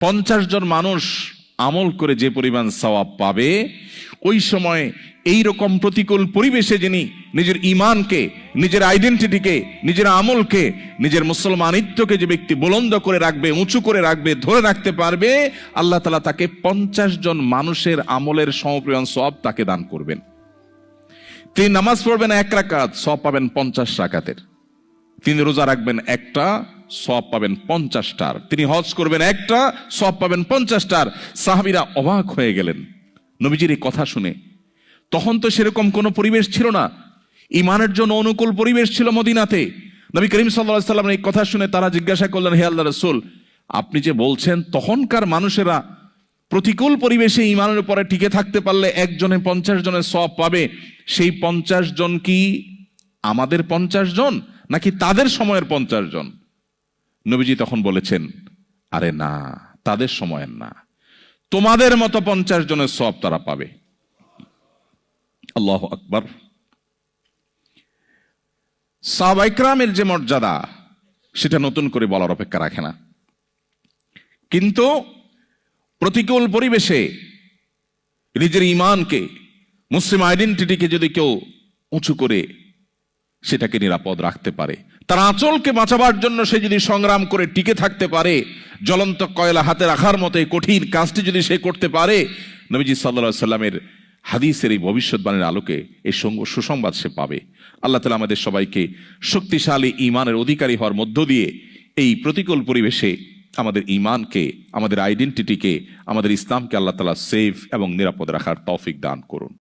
50 জন মানুষ আমল করে যে পরিমাণ সওয়াব পাবে, ওই সময় এই রকম প্রতিকূল পরিবেশে যিনি নিজের ঈমানকে, নিজের আইডেন্টিটিকে, নিজের আমলকে, নিজের মুসলমানিত্বকে যে ব্যক্তি বুলন্দ করে রাখবে, উঁচু করে রাখবে, ধরে রাখতে পারবে, আল্লাহ তাআলা তাকে 50 জন মানুষের আমলের সমপরিমাণ সওয়াব তাকে দান করবেন। তিনি নামাজ পড়বেন 1 রাকাত, সওয়াব পাবেন 50 রাকাতের। তিনি রোজা রাখবেন একটা, সওয়াব পাবেন 50টার। তিনি হজ করবেন একটা, সওয়াব পাবেন 50টার। সাহাবীরা অবাক হয়ে গেলেন নবীজির এই কথা শুনে। তখন তো সেরকম কোনো পরিবেশ ছিল না, ঈমানের জন্য অনুকূল পরিবেশ ছিল মদিনাতে। নবী করিম সাল্লাল্লাহু আলাইহি ওয়াসাল্লাম এই কথা শুনে তারা জিজ্ঞাসা করলেন, হে আল্লাহর রাসূল, আপনি যে বলছেন তখনকার মানুষেরা প্রতিকূল পরিবেশে ঈমানের উপরে টিকে থাকতে পারলে একজনে 50 জনের সওয়াব পাবে, সেই 50 জন কি আমাদের 50 জন নাকি তাদের সময়ের 50 জন? নবীজি তখন বলেছেন, আরে না, তাদের সময়ের না, তোমাদের মতো 50 জনের সওয়াব তারা পাবে। আল্লাহু আকবার। সাহাবায়ে কেরামের যে মর্যাদা, সেটা নতুন করে বলার অপেক্ষা রাখে না। কিন্তু প্রতিকূল পরিবেশে নিজের ঈমানকে, মুসলিম আইডেন্টিটিকে যদি কেউ উঁচু করে সেটাকে নিরাপদ রাখতে পারে, তার আঁচলকে বাঁচাবার জন্য সে যদি সংগ্রাম করে টিকে থাকতে পারে, জ্বলন্ত কয়লা হাতে রাখার মতো এই কঠিন কাজটি যদি সে করতে পারে, নবীজি সাল্লাল্লাহু আলাইহি সাল্লামের হাদিসের এই ভবিষ্যৎবাণীর আলোকে এই সুসংবাদ সে পাবে। আল্লাহ তাআলা আমাদের সবাইকে শক্তিশালী ঈমানের অধিকারী হওয়ার মধ্য দিয়ে এই প্রতিকূল পরিবেশে আমাদের ঈমানকে, আমাদের আইডেন্টিটিকে, আমাদের ইসলামকে আল্লাহ তাআলা সেফ এবং নিরাপদ রাখার তৌফিক দান করুন।